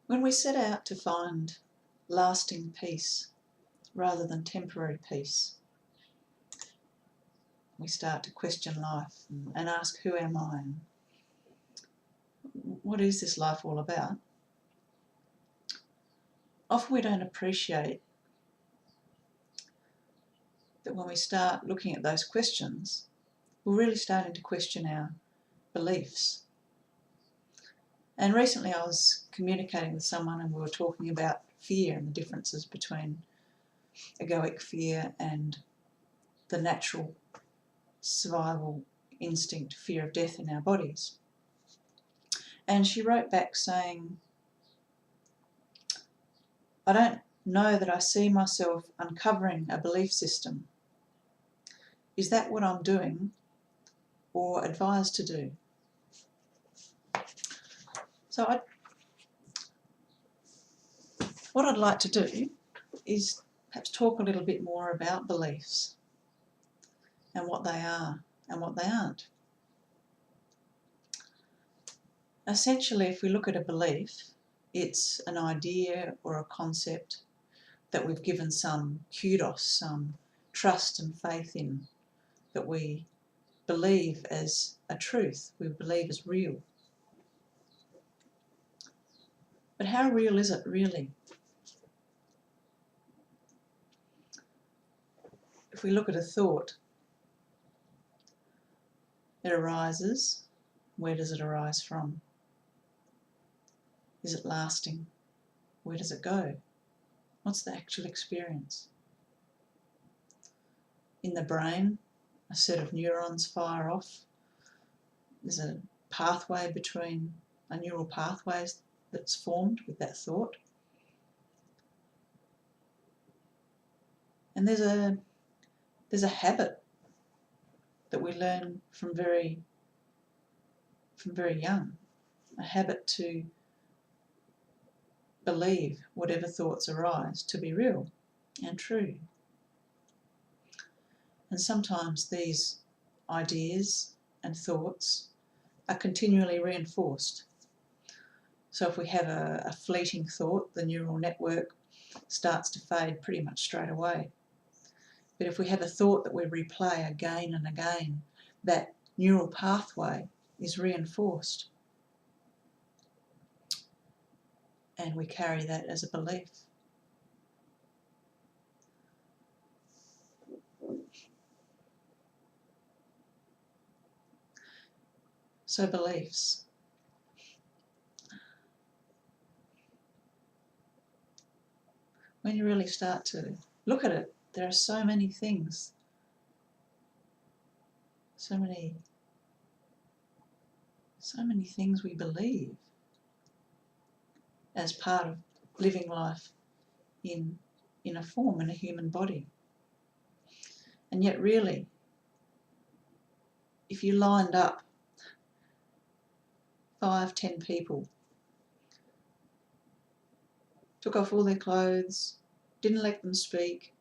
When we set out to find lasting peace rather than temporary peace, we start to question life and ask, who am I? And what is this life all about? Often we don't appreciate that when we start looking at those questions, we're really starting to question our beliefs. And recently I was communicating with someone and we were talking about fear and the differences between egoic fear and the natural survival instinct, fear of death in our bodies. And she wrote back saying, I don't know that I see myself uncovering a belief system. Is that what I'm doing or advised to do? So what I'd like to do is perhaps talk a little bit more about beliefs and what they are and what they aren't. Essentially, if we look at a belief, it's an idea or a concept that we've given some kudos, some trust and faith in, that we believe as a truth, we believe as real. But how real is it really? If we look at a thought, it arises. Where does it arise from? Is it lasting? Where does it go? What's the actual experience? In the brain, a set of neurons fire off. There's a pathway between a neural pathway that's formed with that thought. And there's a habit that we learn from very young, a habit to believe whatever thoughts arise to be real and true. And sometimes these ideas and thoughts are continually reinforced. So if we have a fleeting thought, the neural network starts to fade pretty much straight away. But if we have a thought that we replay again and again, that neural pathway is reinforced. And we carry that as a belief. So beliefs. When you really start to look at it, there are so many things, so many things we believe as part of living life in a form, in a human body. And yet really, if you lined up 5, 10 people, took off all their clothes, didn't let them speak,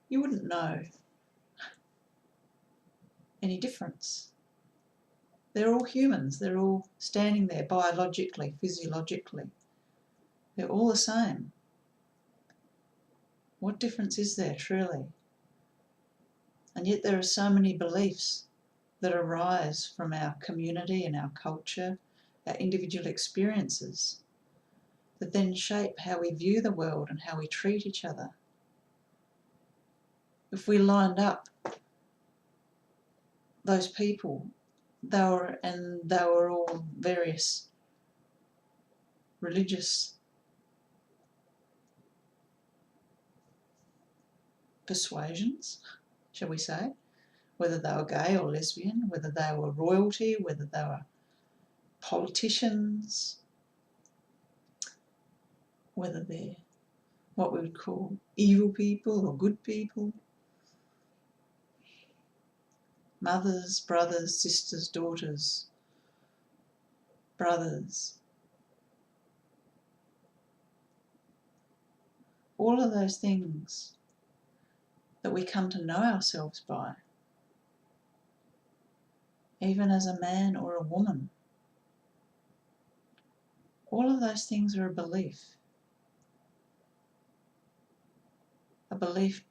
you wouldn't know any difference. They're all humans, they're all standing there biologically, physiologically. They're all the same. What difference is there, truly? And yet there are so many beliefs that arise from our community and our culture, our individual experiences, that then shape how we view the world and how we treat each other. If we lined up those people, they were all various religious persuasions, shall we say, whether they were gay or lesbian, whether they were royalty, whether they were politicians, whether they're what we would call evil people or good people, mothers, brothers, sisters, daughters, brothers. All of those things that we come to know ourselves by. even as a man or a woman. All of those things are a belief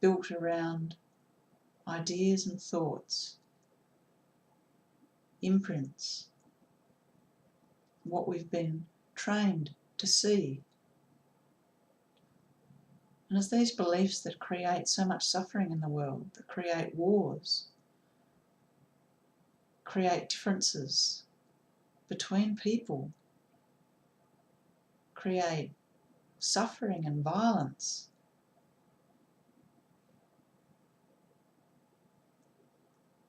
built around ideas and thoughts, imprints, what we've been trained to see. And it's these beliefs that create so much suffering in the world, that create wars, create differences between people, create suffering and violence.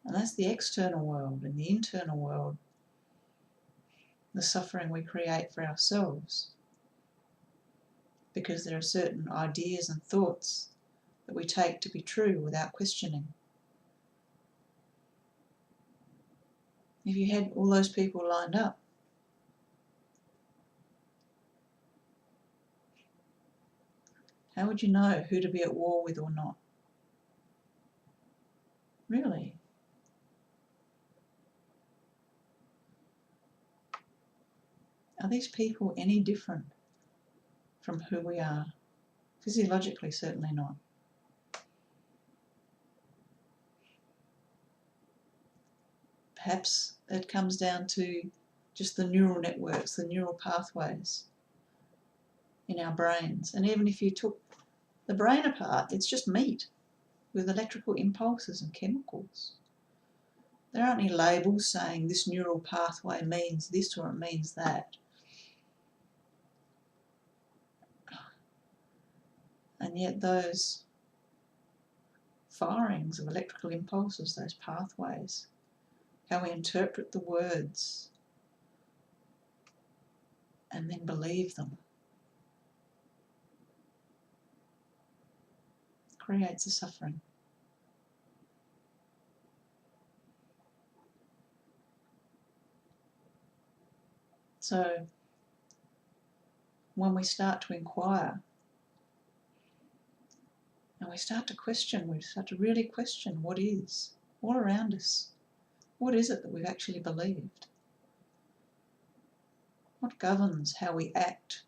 And that's the external world. In the internal world, the suffering we create for ourselves, because there are certain ideas and thoughts that we take to be true without questioning. If you had all those people lined up, how would you know who to be at war with or not? Really? Are these people any different from who we are? Physiologically, certainly not. Perhaps it comes down to just the neural networks, the neural pathways in our brains. And even if you took the brain apart, it's just meat with electrical impulses and chemicals. There aren't any labels saying this neural pathway means this or it means that. And yet those firings of electrical impulses, those pathways, how we interpret the words and then believe them, creates the suffering. So when we start to inquire and we start to question, we start to really question what is all around us. What is it that we've actually believed? What governs how we act,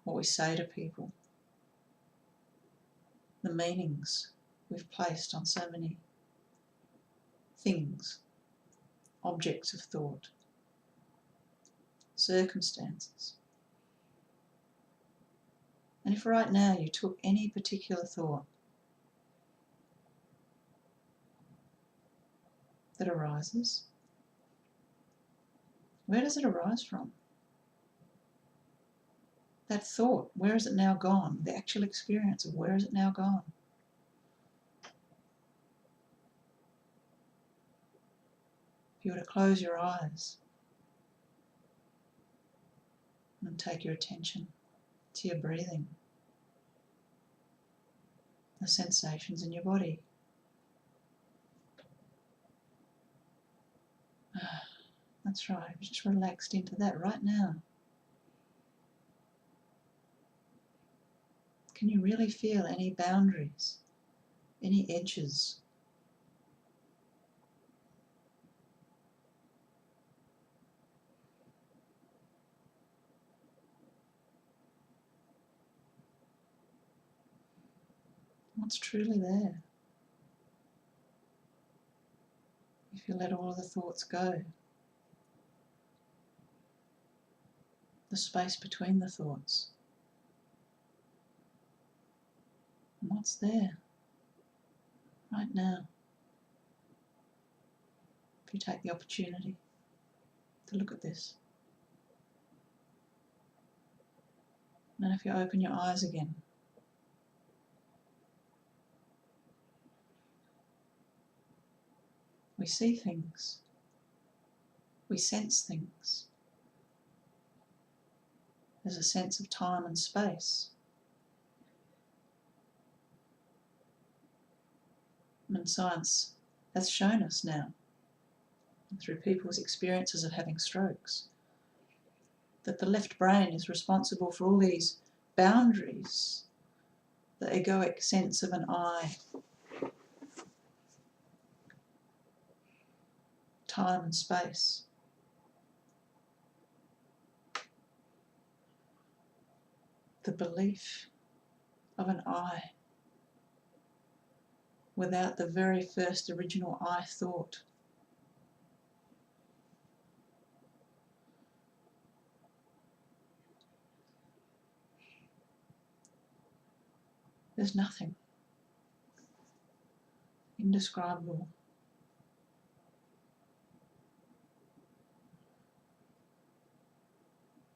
what we say to people, the meanings we've placed on so many things, objects of thought, circumstances. And if right now you took any particular thought that arises, where does it arise from? That thought, where is it now gone? The actual experience of where is it now gone? If you were to close your eyes and take your attention to your breathing, the sensations in your body. That's right, just relaxed into that right now. Can you really feel any boundaries, any edges? What's truly there? If you let all of the thoughts go, the space between the thoughts, and what's there right now? If you take the opportunity to look at this. And if you open your eyes again, we see things, we sense things. There's a sense of time and space. And science has shown us now, through people's experiences of having strokes, that the left brain is responsible for all these boundaries, the egoic sense of an I, time and space. The belief of an I without the very first original I thought. There's nothing. Indescribable.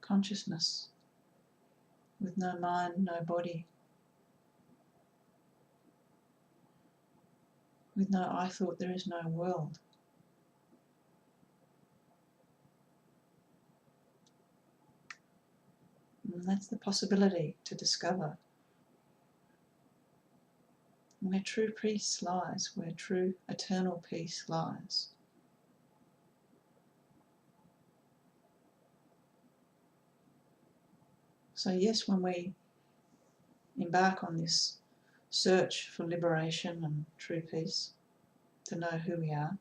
Consciousness with no mind, no body. With no I thought, there is no world. And that's the possibility to discover where true peace lies, where true eternal peace lies. So yes, when we embark on this search for liberation and true peace, to know who we are,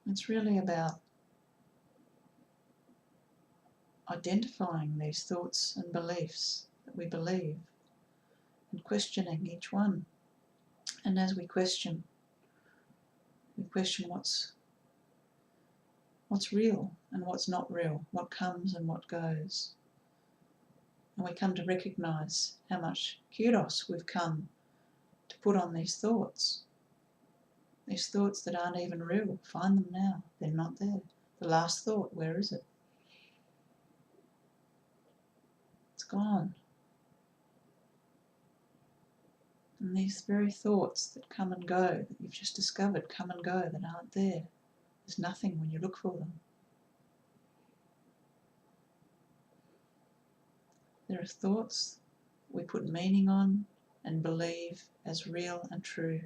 it's really about identifying these thoughts and beliefs that we believe and questioning each one. And as we question what's real and what's not real, what comes and what goes. And we come to recognise how much kudos we've come to put on these thoughts that aren't even real. Find them now, they're not there. The last thought, where is it? It's gone. And these very thoughts that come and go, that you've just discovered come and go, that aren't there. There's nothing when you look for them. There are thoughts we put meaning on and believe as real and true.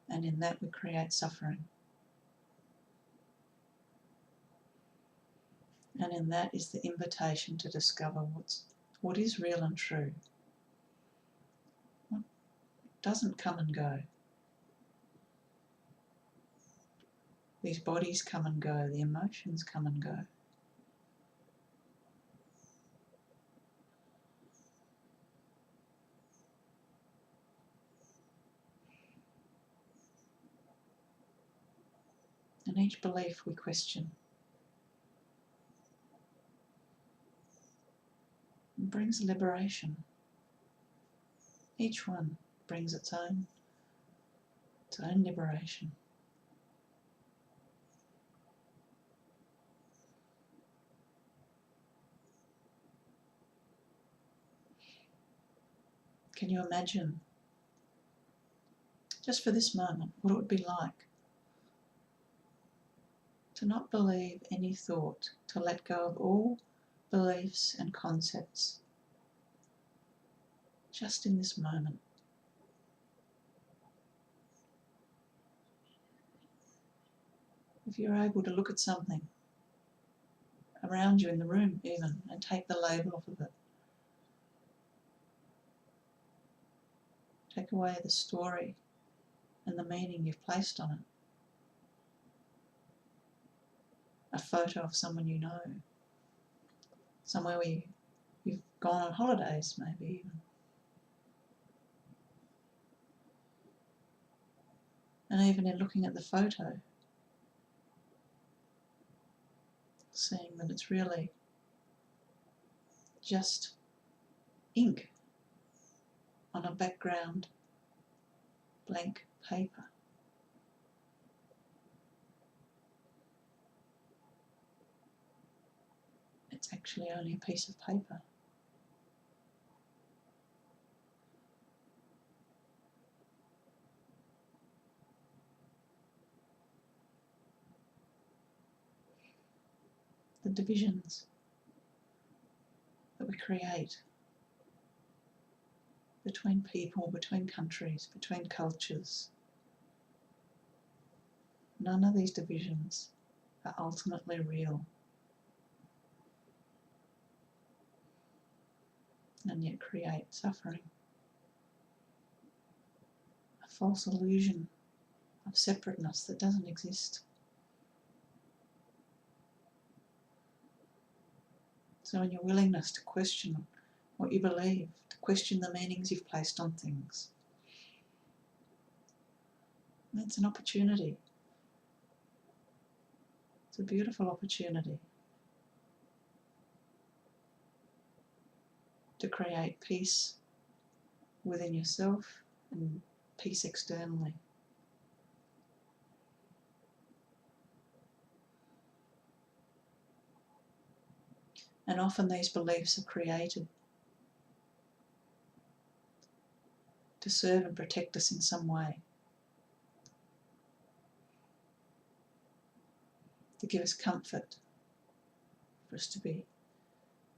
And in that we create suffering. And in that is the invitation to discover what is real and true. What doesn't come and go. These bodies come and go, the emotions come and go. And each belief we question. It brings liberation. Each one brings its own liberation. Can you imagine, just for this moment, what it would be like to not believe any thought, to let go of all beliefs and concepts, just in this moment? If you're able to look at something around you in the room even and take the label off of it, take away the story and the meaning you've placed on it. A photo of someone you know, somewhere where you've gone on holidays maybe even. And even in looking at the photo, seeing that it's really just ink on a background blank paper. It's actually only a piece of paper. The divisions that we create between people, between countries, between cultures. None of these divisions are ultimately real, and yet create suffering. false illusion of separateness that doesn't exist. So in your willingness to question what you believe, to question the meanings you've placed on things, that's an opportunity. It's a beautiful opportunity to create peace within yourself and peace externally. And often these beliefs are created to serve and protect us in some way, to give us comfort, for us to be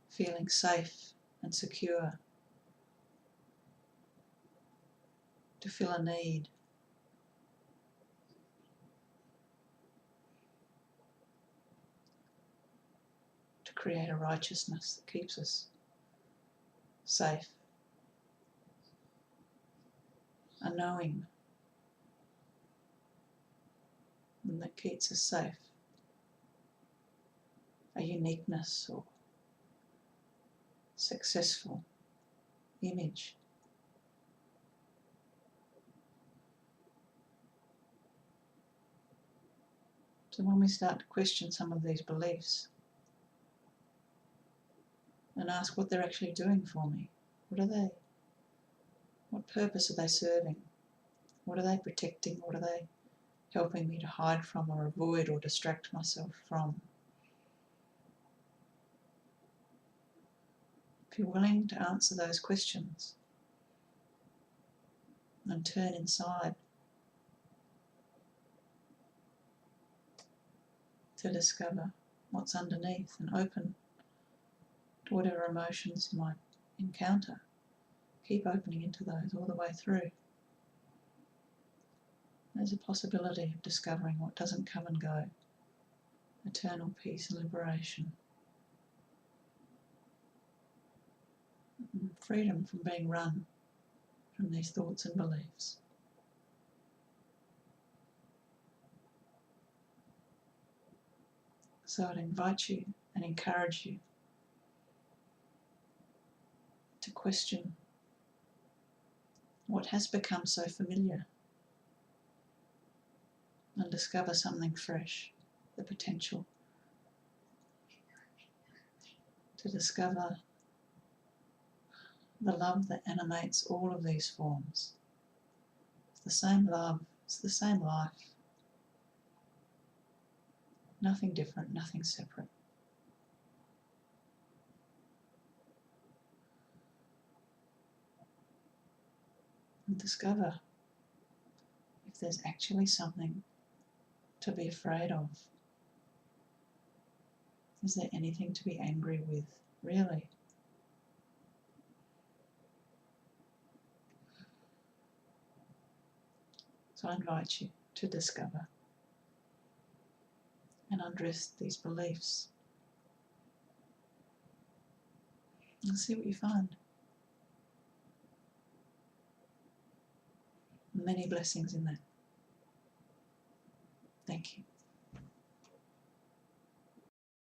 feeling safe and secure, to fill a need. To create a righteousness that keeps us safe, a knowing that keeps us safe, a uniqueness or successful image. So when we start to question some of these beliefs and ask what they're actually doing for me, what are they? What purpose are they serving? What are they protecting? What are they helping me to hide from or avoid or distract myself from? If you're willing to answer those questions and turn inside to discover what's underneath and open to whatever emotions you might encounter, keep opening into those all the way through. There's a possibility of discovering what doesn't come and go, eternal peace and liberation, and freedom from being run from these thoughts and beliefs. So I'd invite you and encourage you to question what has become so familiar and discover something fresh, the potential to discover the love that animates all of these forms. It's the same love, it's the same life. Nothing different, nothing separate. And discover if there's actually something to be afraid of. Is there anything to be angry with, really? So I invite you to discover and undress these beliefs and see what you find. Many blessings in that. Thank you.